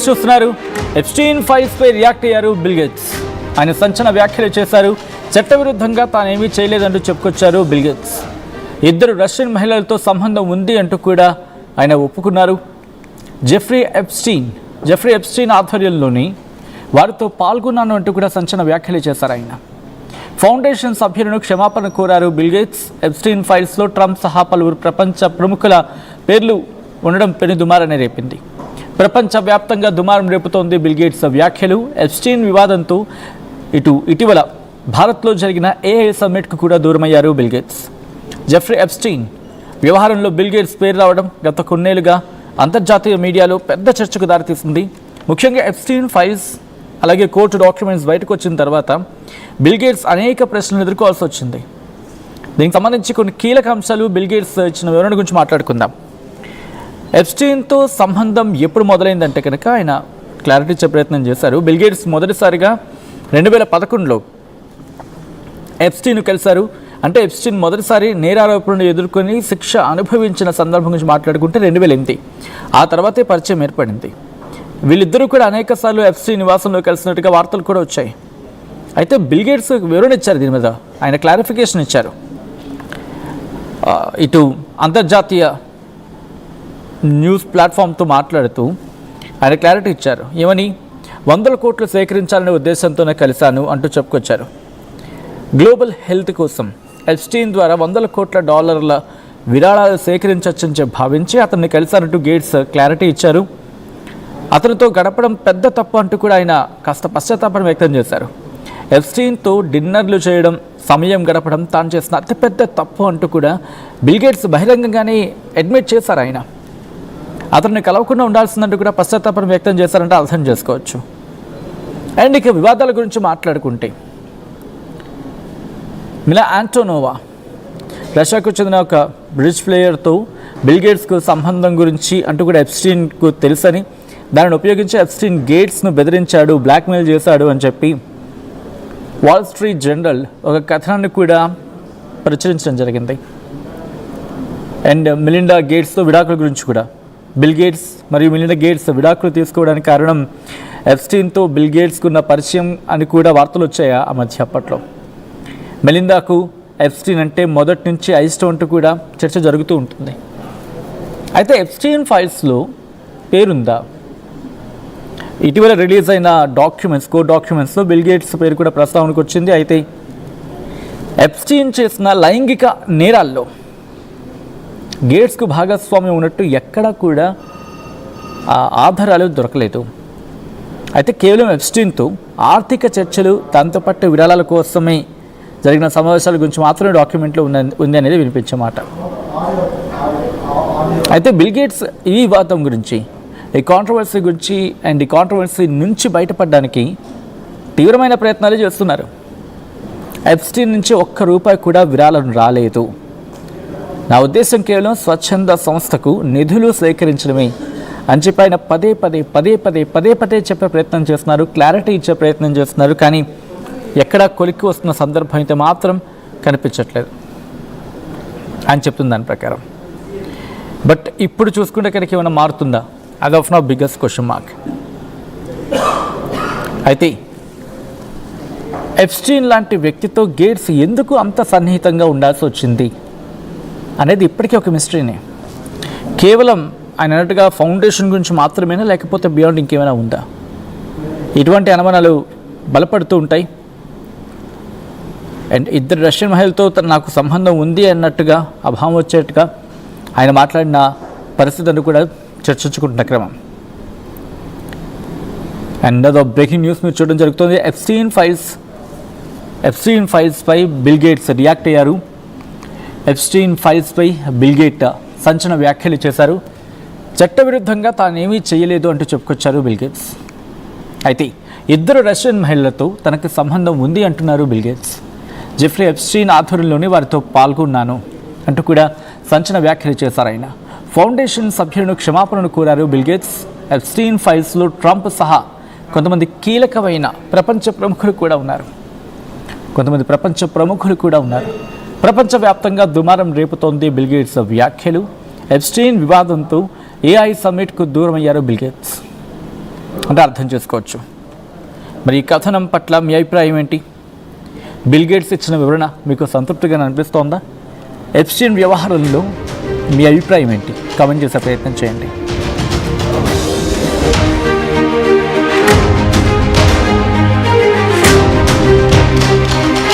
చూస్తున్నారు. Epstein files పై react అయ్యారు bill gates. ఆయన సంచలన వ్యాఖ్యలు చేశారు. చట్టవిరుద్ధంగా తానేమీ చేయలేదంటూ చెప్పుకొచ్చారు బిల్ గేట్స్. ఇద్దరు రష్యన్ మహిళలతో సంబంధం ఉంది అంటూ కూడా ఆయన ఒప్పుకున్నారు. జెఫ్రీ ఎప్స్టీన్ ఆధ్వర్యంలోని వారితో పాల్గొన్నాను అంటూ కూడా సంచలన వ్యాఖ్యలు చేశారు ఆయన. ఫౌండేషన్ సభ్యులను క్షమాపణ కోరారు బిల్ గేట్స్. ఎప్స్టీన్ ఫైల్స్లో ట్రంప్ సహా పలువురు ప్రపంచ ప్రముఖుల పేర్లు ఉండడం పెను దుమారాన్ని రేపింది. ప్రపంచవ్యాప్తంగా దుమారం రేపుతోంది బిల్ గేట్స్ వ్యాఖ్యలు. ఎప్స్టీన్ వివాదంతో ఇటీవల భారత్లో జరిగిన ఏఐ సమ్మిట్కు కూడా దూరమయ్యారు బిల్ గేట్స్. జెఫ్రీ ఎప్స్టీన్ వ్యవహారంలో బిల్ గేట్స్ పేరు రావడం గత కొన్నేళ్లుగా అంతర్జాతీయ మీడియాలో పెద్ద చర్చకు దారితీసింది. ముఖ్యంగా ఎప్స్టీన్ ఫైల్స్ అలాగే కోర్టు డాక్యుమెంట్స్ బయటకు వచ్చిన తర్వాత బిల్ గేట్స్ అనేక ప్రశ్నలు ఎదుర్కోవాల్సి వచ్చింది. దీనికి సంబంధించి కొన్ని కీలక అంశాలు బిల్ గేట్స్ ఇచ్చిన వివరణ గురించి మాట్లాడుకుందాం. ఎప్స్టీన్తో సంబంధం ఎప్పుడు మొదలైందంటే కనుక ఆయన క్లారిటీ ఇచ్చే ప్రయత్నం చేశారు. బిల్ గేట్స్ మొదటిసారిగా 2011లో ఎప్స్టీన్ కలిశారు. అంటే ఎప్స్టీన్ మొదటిసారి నేరారోపణను ఎదుర్కొని శిక్ష అనుభవించిన సందర్భం గురించి మాట్లాడుకుంటే 2008. ఆ తర్వాతే పరిచయం ఏర్పడింది. వీళ్ళిద్దరూ కూడా అనేక సార్లు ఎప్స్టీన్ నివాసంలో కలిసినట్టుగా వార్తలు కూడా వచ్చాయి. అయితే బిల్ గేట్స్ వివరణ ఇచ్చారు. దీని మీద ఆయన క్లారిఫికేషన్ ఇచ్చారు. ఇటు అంతర్జాతీయ న్యూస్ ప్లాట్ఫామ్తో మాట్లాడుతూ ఆయన క్లారిటీ ఇచ్చారు. ఏమని, 100 కోట్లు సేకరించాలనే ఉద్దేశంతోనే కలిశాను అంటూ చెప్పుకొచ్చారు. గ్లోబల్ హెల్త్ కోసం ఎప్స్టీన్ ద్వారా $100 కోట్ల విరాళాలు సేకరించవచ్చని భావించి అతన్ని కలిశారంటూ గేట్స్ క్లారిటీ ఇచ్చారు. అతనితో గడపడం పెద్ద తప్పు అంటూ కూడా ఆయన కాస్త పశ్చాత్తాపం వ్యక్తం చేశారు. ఎప్స్టీన్తో డిన్నర్లు చేయడం, సమయం గడపడం తాను చేసిన అతిపెద్ద తప్పు అంటూ కూడా బిల్ గేట్స్ బహిరంగంగానే అడ్మిట్ చేశారు. ఆయన అతన్ని కలవకుండా ఉండాల్సిందంటూ కూడా పశ్చాత్తాపం వ్యక్తం చేశారంటే అర్థం చేసుకోవచ్చు. అండ్ ఇక వివాదాల గురించి మాట్లాడుకుంటే, మిలా ఆంటోనోవా రష్యాకు చెందిన ఒక బ్రిడ్జ్ ప్లేయర్తో బిల్ గేట్స్కు సంబంధం గురించి అంటూ కూడా ఎప్స్టీన్కు తెలుసని, దానిని ఉపయోగించి ఎప్స్టీన్ గేట్స్ను బెదిరించాడు, బ్లాక్మెయిల్ చేశాడు అని చెప్పి వాల్ స్ట్రీట్ జర్నల్ ఒక కథనాన్ని కూడా ప్రచురించడం జరిగింది. అండ్ మిలిండా గేట్స్తో విడాకుల గురించి కూడా, బిల్ గేట్స్ మరియు మిలిండా గేట్స్ విడాకులు తీసుకోవడానికి కారణం ఎప్స్టీన్తో బిల్ గేట్స్కు ఉన్న పరిచయం అని కూడా వార్తలు వచ్చాయి ఆ మధ్య. అప్పట్లో మెలిందాకు ఎప్స్టీన్ అంటే మొదటి నుంచి అయిష్టం అంటూ కూడా చర్చ జరుగుతూ ఉంటుంది. అయితే ఎప్స్టీన్ ఫైల్స్లో పేరుందా? ఇటీవల రిలీజ్ అయిన కోర్ట్ డాక్యుమెంట్స్లో బిల్ గేట్స్ పేరు కూడా ప్రస్తావనకు వచ్చింది. అయితే ఎప్స్టీన్ చేసిన లైంగిక నేరాల్లో గేట్స్కు భాగస్వామ్యం ఉన్నట్టు ఎక్కడా కూడా ఆధారాలు దొరకలేదు. అయితే కేవలం ఎప్స్టీన్తో ఆర్థిక చర్చలు, దాంతోపాటు విరాళాల కోసమే జరిగిన సమావేశాల గురించి మాత్రమే డాక్యుమెంట్లో ఉంది అనేది వినిపించే మాట. అయితే బిల్ గేట్స్ ఈ వివాదం గురించి, ఈ కాంట్రవర్సీ గురించి అండ్ ఈ కాంట్రవర్సీ నుంచి బయటపడడానికి తీవ్రమైన ప్రయత్నాలు చేస్తున్నారు. ఎప్స్టీన్ నుంచి ₹1 కూడా విరాళం రాలేదు. నా ఉద్దేశం కేవలం స్వచ్ఛంద సంస్థకు నిధులు సేకరించడమే అని చెప్పి ఆయన పదే చెప్పే ప్రయత్నం చేస్తున్నారు, క్లారిటీ ఇచ్చే ప్రయత్నం చేస్తున్నారు. కానీ ఎక్కడా కొలిక్కి వస్తున్న సందర్భం అయితే మాత్రం కనిపించట్లేదు అని చెప్తుంది దాని ప్రకారం. బట్ ఇప్పుడు చూసుకుంటే కనుక ఏమైనా మారుతుందా? అది of now biggest question mark. అయితే ఎప్స్టీన్ లాంటి వ్యక్తితో గేట్స్ ఎందుకు అంత సన్నిహితంగా ఉండాల్సి వచ్చింది అనేది ఇప్పటికీ ఒక మిస్టరీనే. కేవలం ఆయన అన్నట్టుగా ఫౌండేషన్ గురించి మాత్రమేనా, లేకపోతే బియాండ్ ఇంకేమైనా ఉందా? ఇటువంటి అనుమానాలు బలపడుతూ ఉంటాయి. అండ్ ఇద్దరు రష్యన్ మహిళలతో నాకు సంబంధం ఉంది అన్నట్టుగా అభావం వచ్చేట్టుగా ఆయన మాట్లాడిన పరిస్థితులను కూడా చర్చించుకుంటున్న క్రమం. అండ్ అదో బ్రేకింగ్ న్యూస్ మీరు చూడడం జరుగుతుంది. ఎప్స్టీన్ ఫైల్స్పై బిల్ గేట్స్ రియాక్ట్ అయ్యారు. ఎప్స్టీన్ ఫైల్స్పై బిల్ గేట్ సంచలన వ్యాఖ్యలు చేశారు. చట్టవిరుద్ధంగా తానేమీ చేయలేదు అంటూ చెప్పుకొచ్చారు బిల్ గేట్స్. అయితే ఇద్దరు రష్యన్ మహిళలతో తనకు సంబంధం ఉంది అంటున్నారు బిల్ గేట్స్. జెఫ్రీ ఎప్స్టీన్ ఆధ్వర్యంలోనే వారితో పాల్గొన్నాను అంటూ కూడా సంచలన వ్యాఖ్యలు చేశారు ఆయన. ఫౌండేషన్ సభ్యులను క్షమాపణను కోరారు బిల్ గేట్స్. ఎప్స్టీన్ ఫైల్స్లో ట్రంప్ సహా కొంతమంది కీలకమైన ప్రపంచ ప్రముఖులు కూడా ఉన్నారు. ప్రపంచవ్యాప్తంగా దుమారం రేపుతోంది బిల్ గేట్స్ వ్యాఖ్యలు. ఎప్స్టీన్ వివాదంతో ఏఐ సమ్మిట్కు దూరమయ్యారు బిల్ గేట్స్. అంటే అర్థం చేసుకోవచ్చు. మరి ఈ కథనం పట్ల మీ అభిప్రాయం ఏంటి? బిల్ గేట్స్ ఇచ్చిన వివరణ మీకు సంతృప్తిగా అనిపిస్తోందా? ఎప్స్టీన్ వ్యవహారంలో మీ అభిప్రాయం ఏంటి? కామెంట్ చేసే ప్రయత్నం చేయండి.